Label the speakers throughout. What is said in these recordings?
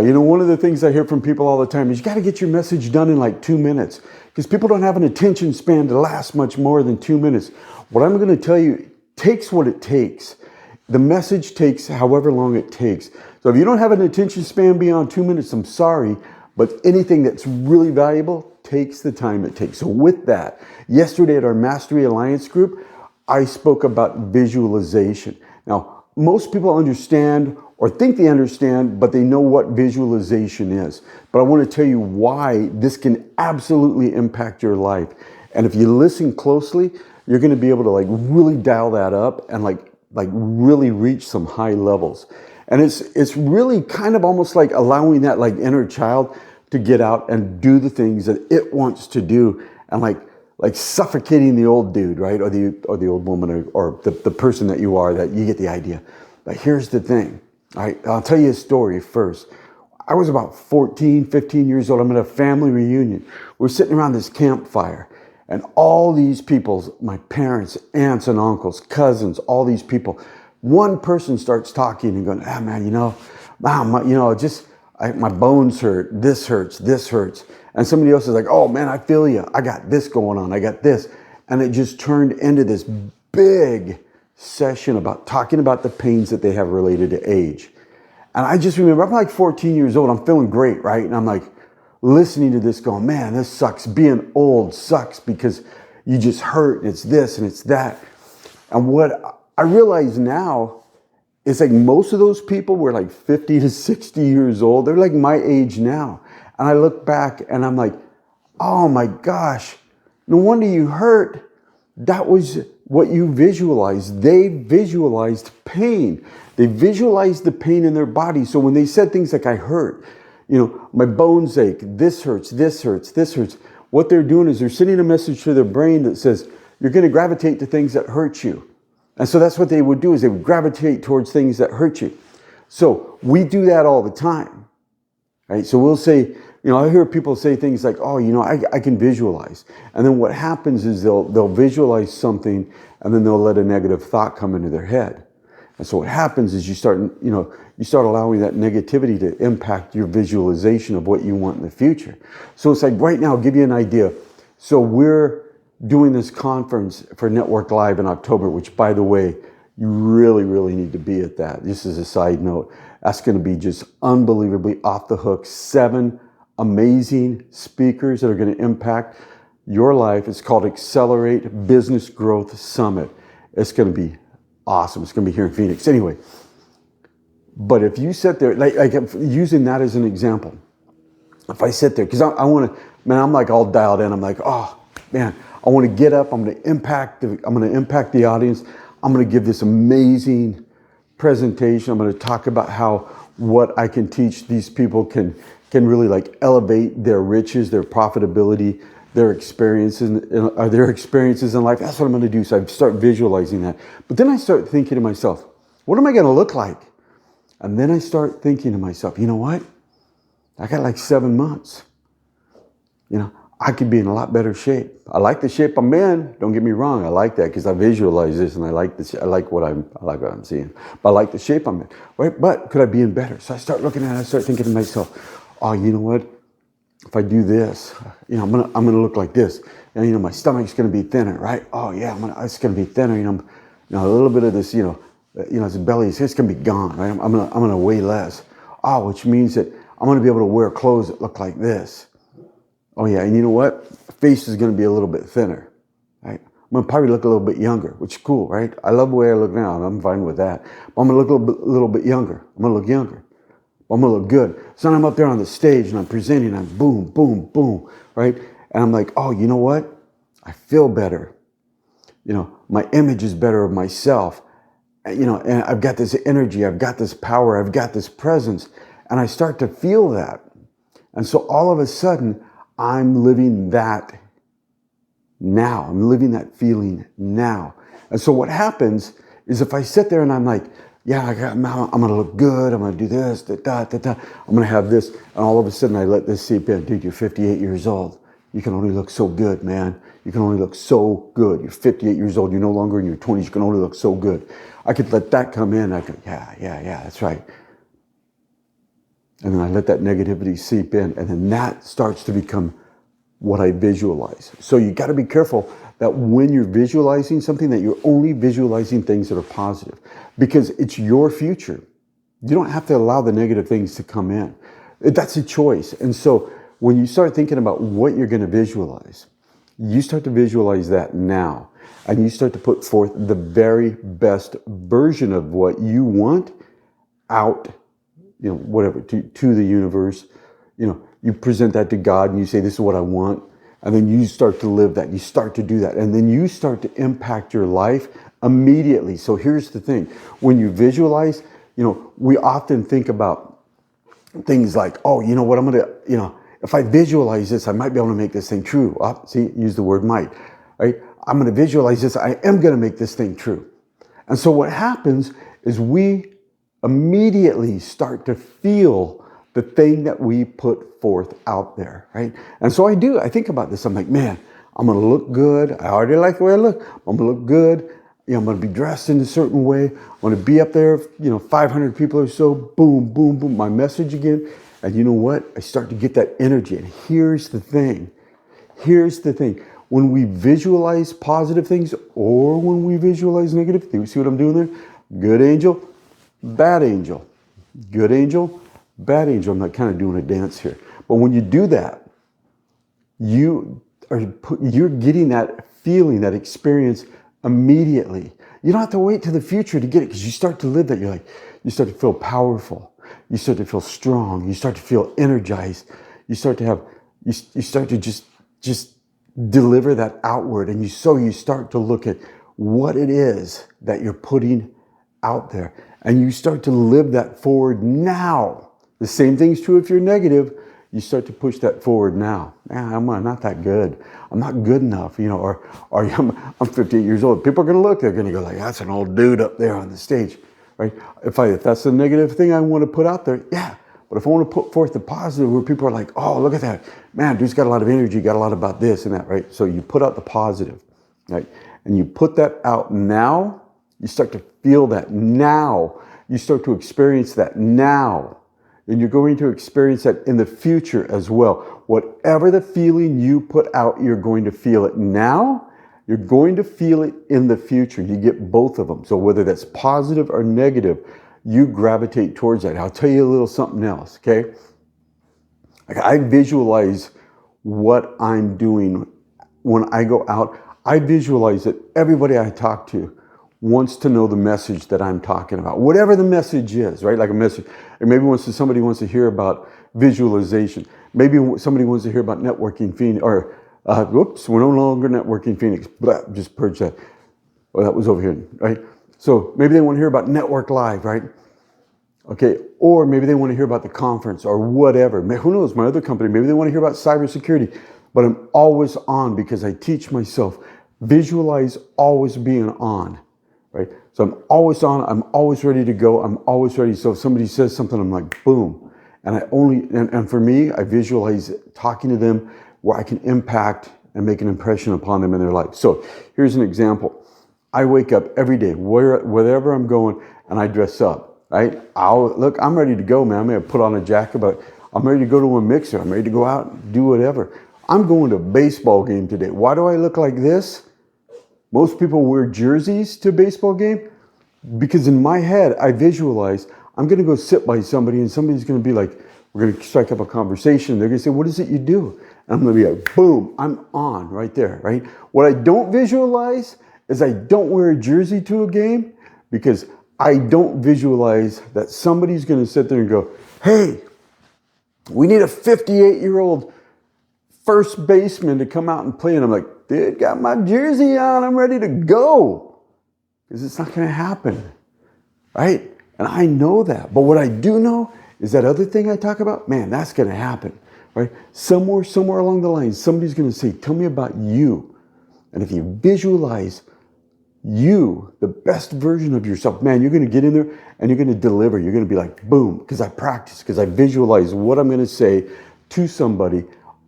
Speaker 1: One of the things I hear from people all the time is you got to get your message done in like 2 minutes because people don't have an attention span to last much more than 2 minutes. What I'm going to tell you takes what it takes. The message takes however long it takes. So if you don't have an attention span beyond 2 minutes, I'm sorry, but anything that's really valuable takes the time it takes. So with that, yesterday at our Mastery Alliance group, I spoke about visualization. Now, most people understand or think they understand, but they know what visualization is. But I want to tell you why this can absolutely impact your life. And if you listen closely, you're going to be able to like really dial that up and like really reach some high levels. And it's really kind of almost like allowing that like inner child to get out and do the things that it wants to do, and like suffocating the old dude, right? Or the old woman or the person that you are, that you get the idea. But here's the thing. All right, I'll tell you a story first. I was about 14, 15 years old. I'm at a family reunion. We're sitting around this campfire, and all these people, my parents, aunts and uncles, cousins, all these people, one person starts talking and going, man, my bones hurt, this hurts. And somebody else is like, oh man, I feel you. I got this going on. I got this. And it just turned into this big session about talking about the pains that they have related to age. And I just remember, I'm like 14 years old. I'm feeling great, right? And I'm like listening to this going, man, this sucks. Being old sucks because you just hurt and it's this and it's that. And what I realize now is like most of those people were like 50 to 60 years old. They're like my age now. And I look back and I'm like, oh my gosh, no wonder you hurt. That was what you visualized. They visualized pain. They visualized the pain in their body. So when they said things like, I hurt, my bones ache, this hurts, this hurts, this hurts. What they're doing is they're sending a message to their brain that says, you're going to gravitate to things that hurt you. And so that's what they would do, is they would gravitate towards things that hurt you. So we do that all the time, right? So we'll say, I hear people say things like, oh, I can visualize. And then what happens is they'll visualize something and then they'll let a negative thought come into their head. And so what happens is you start allowing that negativity to impact your visualization of what you want in the future. So it's like right now, I'll give you an idea. So we're doing this conference for Network Live in October, which by the way, you really, really need to be at that. This is a side note. That's going to be just unbelievably off the hook. 7 amazing speakers that are going to impact your life. It's called Accelerate Business Growth Summit. It's going to be awesome. It's going to be here in Phoenix. Anyway, but if you sit there, like I'm using that as an example. If I sit there, because I want to, man, I'm like all dialed in. I'm like, oh man, I want to get up. I'm going to impact the audience. I'm going to give this amazing presentation. I'm going to talk about how what I can teach these people can really like elevate their riches, their profitability, their experiences in life. That's what I'm going to do. So I start visualizing that. But then I start thinking to myself, what am I going to look like? And then I start thinking to myself, you know what? I got like 7 months. I could be in a lot better shape. I like the shape I'm in. Don't get me wrong. I like that because I visualize this and I like what I'm seeing. But I like the shape I'm in, right? But could I be in better? So I start looking at it. I start thinking to myself, oh, you know what? If I do this, I'm gonna look like this, and my stomach's gonna be thinner, right? Oh yeah, it's gonna be thinner. A little bit of this, this belly it's gonna be gone, right? I'm gonna weigh less. Oh, which means that I'm gonna be able to wear clothes that look like this. Oh yeah, and you know what? Face is gonna be a little bit thinner, right? I'm gonna probably look a little bit younger, which is cool, right? I love the way I look now. I'm fine with that. But I'm gonna look a little bit younger. I'm gonna look younger. I'm gonna look good. So I'm up there on the stage and I'm presenting, and boom, boom, boom, right? And I'm like, oh, you know what? I feel better. My image is better of myself. And I've got this energy, I've got this power, I've got this presence, and I start to feel that. And so all of a sudden, I'm living that now. I'm living that feeling now. And so what happens is if I sit there and I'm like, yeah, I'm going to look good. I'm going to do this, I'm going to have this. And all of a sudden I let this seep in. Dude, you're 58 years old. You can only look so good, man. You can only look so good. You're 58 years old. You're no longer in your 20s. You can only look so good. I could let that come in. I could, yeah, that's right. And then I let that negativity seep in. And then that starts to become what I visualize. So you got to be careful that when you're visualizing something, that you're only visualizing things that are positive, because it's your future. You don't have to allow the negative things to come in. That's a choice. And so when you start thinking about what you're going to visualize, you start to visualize that now. And you start to put forth the very best version of what you want out, whatever, to the universe. You present that to God and you say, this is what I want. And then you start to live that. You start to do that. And then you start to impact your life immediately. So here's the thing. When you visualize, we often think about things like, oh, you know what, I'm going to, if I visualize this, I might be able to make this thing true. See, use the word might, right? I'm going to visualize this. I am going to make this thing true. And so what happens is we immediately start to feel the thing that we put forth out there, right? And so I think about this. I'm like, man, I'm going to look good. I already like the way I look. I'm going to look good. I'm going to be dressed in a certain way. I'm going to be up there, 500 people or so. Boom, boom, boom. My message again. And you know what? I start to get that energy. And here's the thing. When we visualize positive things or when we visualize negative things, see what I'm doing there? Good angel, bad angel. Good angel, bad angel. I'm not kind of doing a dance here. But when you do that, you're getting that feeling, that experience immediately. You don't have to wait to the future to get it, because you start to live that. You start to feel powerful. You start to feel strong. You start to feel energized. You start to just deliver that outward. And you start to look at what it is that you're putting out there. And you start to live that forward now. The same thing's true if you're negative. You start to push that forward now. Man, I'm not that good. I'm not good enough, or I'm 58 years old. People are going to look, they're going to go like, that's an old dude up there on the stage, right? If that's the negative thing I want to put out there, yeah. But if I want to put forth the positive where people are like, oh, look at that. Man, dude's got a lot of energy, got a lot about this and that, right? So you put out the positive, right? And you put that out now, you start to feel that now. You start to experience that now. And you're going to experience that in the future as well. Whatever the feeling you put out, you're going to feel it now. You're going to feel it in the future. You get both of them. So whether that's positive or negative, you gravitate towards that. I'll tell you a little something else, okay? Like I visualize what I'm doing when I go out. I visualize that everybody I talk to wants to know the message that I'm talking about, whatever the message is, right? Like a message, or maybe somebody wants to hear about visualization. Maybe somebody wants to hear about networking Phoenix, or whoops, we're no longer networking Phoenix. Blah, just purge that. Oh, that was over here, right? So maybe they want to hear about Network Live, right? Okay, or maybe they want to hear about the conference or whatever. Who knows, my other company, maybe they want to hear about cybersecurity. But I'm always on because I teach myself, visualize always being on. Right? So I'm always on, I'm always ready to go, I'm always ready. So if somebody says something, I'm like, boom. And and for me, I visualize talking to them where I can impact and make an impression upon them in their life. So here's an example. I wake up every day, wherever I'm going, and I dress up, right? I'm ready to go, man. I'm going to put on a jacket, but I'm ready to go to a mixer. I'm ready to go out and do whatever. I'm going to a baseball game today. Why do I look like this? Most people wear jerseys to a baseball game because in my head, I visualize I'm going to go sit by somebody and somebody's going to be like, we're going to strike up a conversation. They're going to say, what is it you do? And I'm going to be like, boom, I'm on right there, right? What I don't visualize is I don't wear a jersey to a game because I don't visualize that somebody's going to sit there and go, hey, we need a 58-year-old first baseman to come out and play. And I'm like, dude, got my jersey on. I'm ready to go. Because it's not going to happen. Right? And I know that. But what I do know is that other thing I talk about, man, that's going to happen. Right? Somewhere along the line, somebody's going to say, tell me about you. And if you visualize you, the best version of yourself, man, you're going to get in there and you're going to deliver. You're going to be like, boom, because I practice, because I visualize what I'm going to say to somebody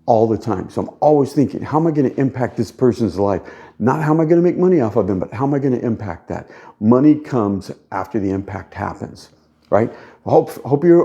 Speaker 1: all the time. So I'm always thinking, how am I going to impact this person's life? Not how am I going to make money off of them, but how am I going to impact that? Money comes after the impact happens, right? Hope you're